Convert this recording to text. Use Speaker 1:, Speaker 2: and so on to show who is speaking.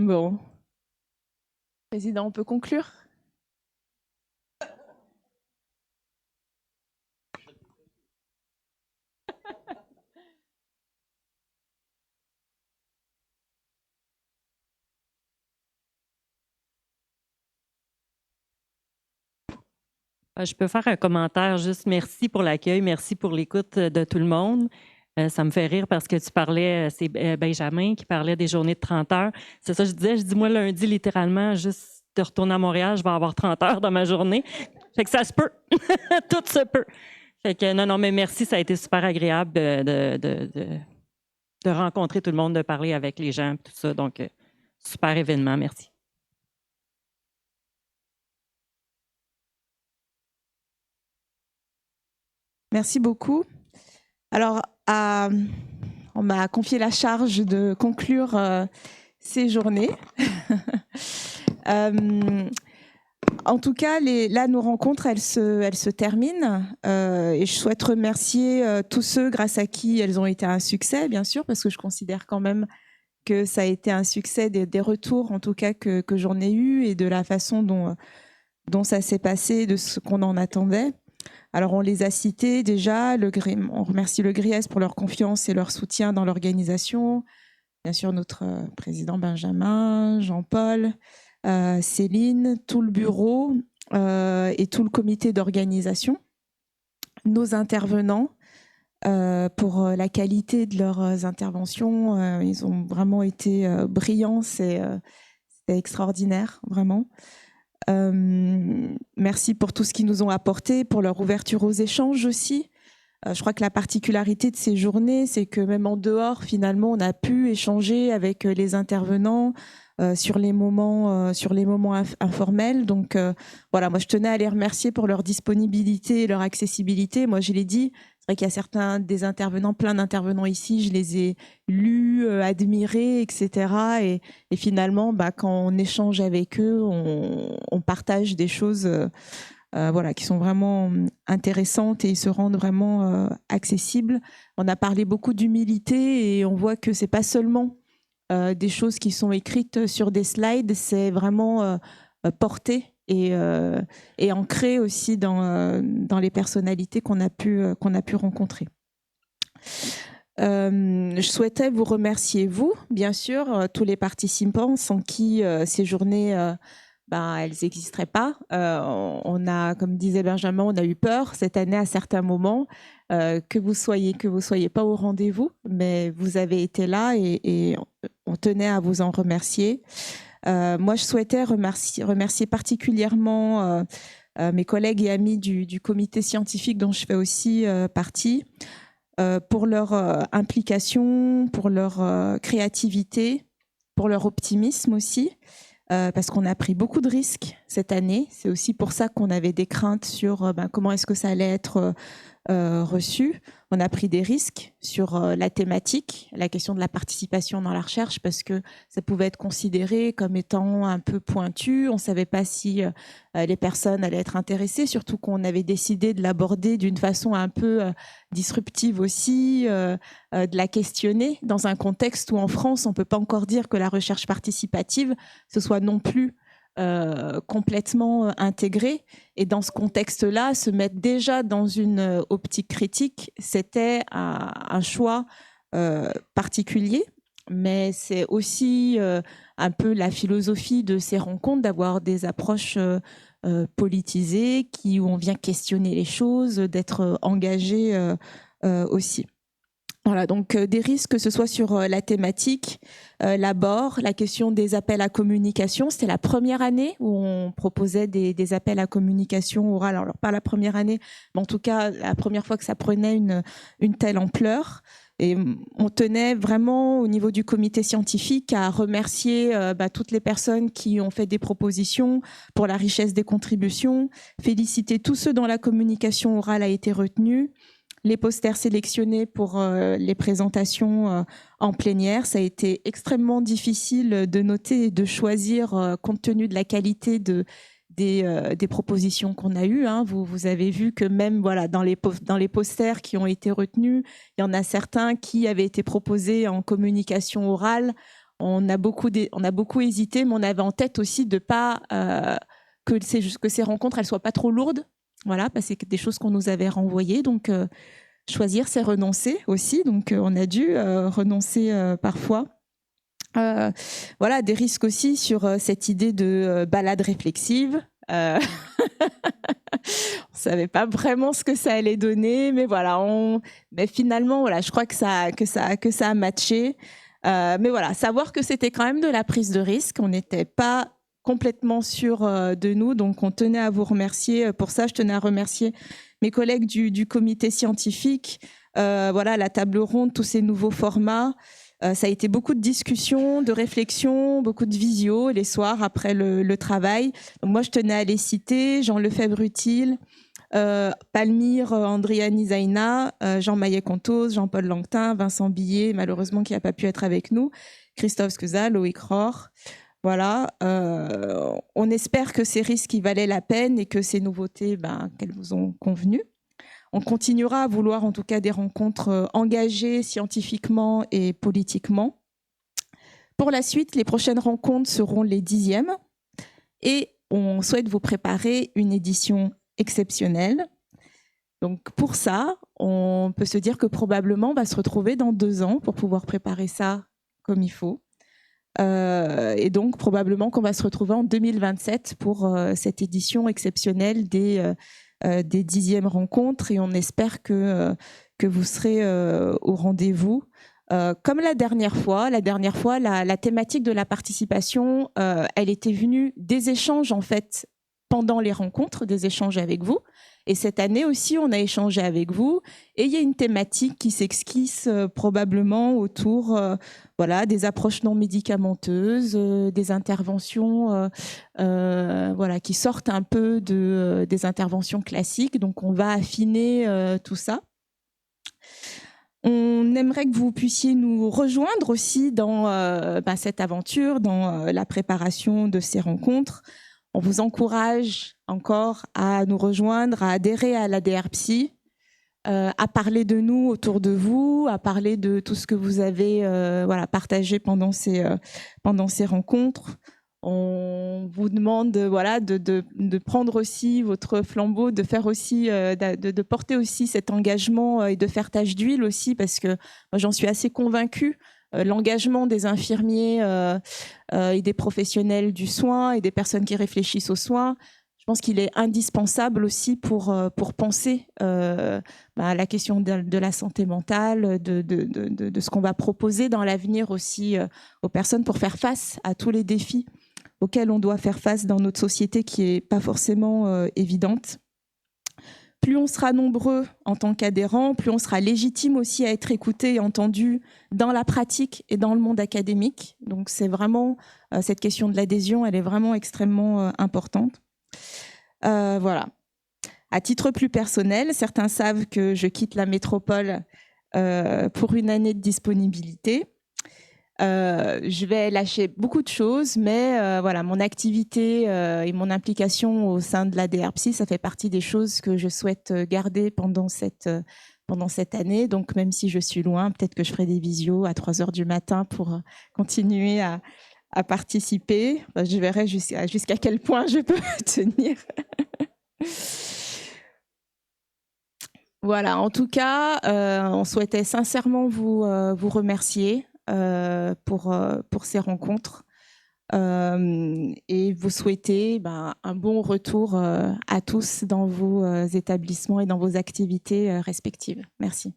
Speaker 1: Bon. Président, on peut conclure?
Speaker 2: Je peux faire un commentaire, juste merci pour l'accueil, merci pour l'écoute de tout le monde. Ça me fait rire parce que tu parlais, c'est Benjamin qui parlait des journées de 30 heures. C'est ça que je dis, moi, lundi, littéralement, juste de retourner à Montréal, je vais avoir 30 heures dans ma journée. Fait que ça se peut. Tout se peut. Fait que non, mais merci, ça a été super agréable de rencontrer tout le monde, de parler avec les gens, tout ça. Donc, super événement, merci.
Speaker 1: Merci beaucoup. Alors, on m'a confié la charge de conclure ces journées. En tout cas, là, nos rencontres, elles se terminent. Et je souhaite remercier tous ceux grâce à qui elles ont été un succès, bien sûr, parce que je considère quand même que ça a été un succès des retours, en tout cas, que j'en ai eu et de la façon dont ça s'est passé, de ce qu'on en attendait. Alors, on les a cités déjà. On remercie le GRIES pour leur confiance et leur soutien dans l'organisation. Bien sûr, notre président Benjamin, Jean-Paul, Céline, tout le bureau et tout le comité d'organisation. Nos intervenants, pour la qualité de leurs interventions, ils ont vraiment été brillants. C'était extraordinaire, vraiment. Merci pour tout ce qu'ils nous ont apporté, pour leur ouverture aux échanges aussi. Je crois que la particularité de ces journées, c'est que même en dehors, finalement, on a pu échanger avec les intervenants sur les moments informels. Donc voilà, moi je tenais à les remercier pour leur disponibilité et leur accessibilité. Moi je l'ai dit, c'est vrai qu'il y a certains des intervenants, plein d'intervenants ici, je les ai lus, admirés, etc. Et finalement, quand on échange avec eux, on partage des choses voilà, qui sont vraiment intéressantes et se rendent vraiment accessibles. On a parlé beaucoup d'humilité et on voit que c'est pas seulement des choses qui sont écrites sur des slides, c'est vraiment porté et ancré aussi dans les personnalités qu'on a pu rencontrer. Je souhaitais vous remercier, vous, bien sûr, tous les participants sans qui ces journées elles n'existeraient pas. On a, comme disait Benjamin, on a eu peur cette année à certains moments que vous soyez pas au rendez-vous, mais vous avez été là et on tenait à vous en remercier. Moi, je souhaitais remercier particulièrement mes collègues et amis du comité scientifique dont je fais aussi partie pour leur implication, pour leur créativité, pour leur optimisme aussi. Parce qu'on a pris beaucoup de risques cette année. C'est aussi pour ça qu'on avait des craintes sur comment est-ce que ça allait être reçu. On a pris des risques sur la thématique, la question de la participation dans la recherche, parce que ça pouvait être considéré comme étant un peu pointu. On ne savait pas si les personnes allaient être intéressées, surtout qu'on avait décidé de l'aborder d'une façon un peu disruptive aussi, de la questionner dans un contexte où en France, on ne peut pas encore dire que la recherche participative, ce soit non plus complètement intégrée. Et dans ce contexte-là, se mettre déjà dans une optique critique, c'était un choix particulier, mais c'est aussi un peu la philosophie de ces rencontres, d'avoir des approches politisées, où on vient questionner les choses, d'être engagé aussi. Voilà, donc des risques, que ce soit sur la thématique, l'abord, la question des appels à communication. C'était la première année où on proposait des appels à communication orale. Alors, pas la première année, mais en tout cas, la première fois que ça prenait une telle ampleur. Et on tenait vraiment, au niveau du comité scientifique, à remercier toutes les personnes qui ont fait des propositions pour la richesse des contributions, féliciter tous ceux dont la communication orale a été retenue, les posters sélectionnés pour les présentations en plénière. Ça a été extrêmement difficile de noter et de choisir compte tenu de la qualité des propositions qu'on a eues. Vous avez vu que même dans les posters qui ont été retenus, il y en a certains qui avaient été proposés en communication orale. On a beaucoup hésité, mais on avait en tête aussi de pas que ces rencontres elles soient pas trop lourdes. Voilà, parce que c'est des choses qu'on nous avait renvoyées. Donc, choisir, c'est renoncer aussi. Donc, on a dû renoncer parfois. Voilà, des risques aussi sur cette idée de balade réflexive. On savait pas vraiment ce que ça allait donner, mais voilà, mais finalement, voilà, je crois que ça a matché. Mais voilà, savoir que c'était quand même de la prise de risque. On n'était pas complètement sûr de nous, donc on tenait à vous remercier pour ça. Je tenais à remercier mes collègues du comité scientifique. Voilà, la table ronde, tous ces nouveaux formats. Ça a été beaucoup de discussions, de réflexions, beaucoup de visio les soirs après le travail. Donc moi, je tenais à les citer: Jean Lefebvre-Utile, Palmyre Andriani Zaina, Jean Maillet-Contos, Jean-Paul Langtin, Vincent Billet, malheureusement qui n'a pas pu être avec nous, Christophe Skeza, Loïc Rohr. Voilà, on espère que ces risques y valaient la peine et que ces nouveautés, qu'elles vous ont convenu. On continuera à vouloir en tout cas des rencontres engagées scientifiquement et politiquement. Pour la suite, les prochaines rencontres seront les 10e et on souhaite vous préparer une édition exceptionnelle. Donc pour ça, on peut se dire que probablement on va se retrouver dans 2 ans pour pouvoir préparer ça comme il faut. Et donc probablement qu'on va se retrouver en 2027 pour cette édition exceptionnelle des 10e rencontres, et on espère que vous serez au rendez-vous. Comme la dernière fois, la thématique de la participation, elle était venue des échanges en fait pendant les rencontres, des échanges avec vous. Et cette année aussi, on a échangé avec vous. Et il y a une thématique qui s'esquisse probablement autour voilà, des approches non médicamenteuses, des interventions voilà, qui sortent un peu des interventions classiques. Donc, on va affiner tout ça. On aimerait que vous puissiez nous rejoindre aussi dans cette aventure, dans la préparation de ces rencontres. On vous encourage encore à nous rejoindre, à adhérer à la DRPSI, à parler de nous autour de vous, à parler de tout ce que vous avez voilà, partagé pendant ces rencontres. On vous demande voilà, de prendre aussi votre flambeau, de faire aussi, de porter aussi cet engagement et de faire tache d'huile aussi, parce que moi, j'en suis assez convaincue. L'engagement des infirmiers et des professionnels du soin et des personnes qui réfléchissent aux soins, je pense qu'il est indispensable aussi pour penser la question de la santé mentale, de ce qu'on va proposer dans l'avenir aussi aux personnes pour faire face à tous les défis auxquels on doit faire face dans notre société qui n'est pas forcément évidente. Plus on sera nombreux en tant qu'adhérents, plus on sera légitime aussi à être écouté et entendu dans la pratique et dans le monde académique. Donc c'est vraiment, cette question de l'adhésion, elle est vraiment extrêmement importante. Voilà. À titre plus personnel, certains savent que je quitte la métropole pour une année de disponibilité. Je vais lâcher beaucoup de choses, mais voilà, mon activité et mon implication au sein de la DRPSI, ça fait partie des choses que je souhaite garder pendant cette année. Donc, même si je suis loin, peut-être que je ferai des visios à 3h du matin pour continuer à participer. Je verrai jusqu'à quel point je peux tenir. Voilà, en tout cas, on souhaitait sincèrement vous remercier pour ces rencontres et vous souhaiter un bon retour à tous dans vos établissements et dans vos activités respectives. Merci.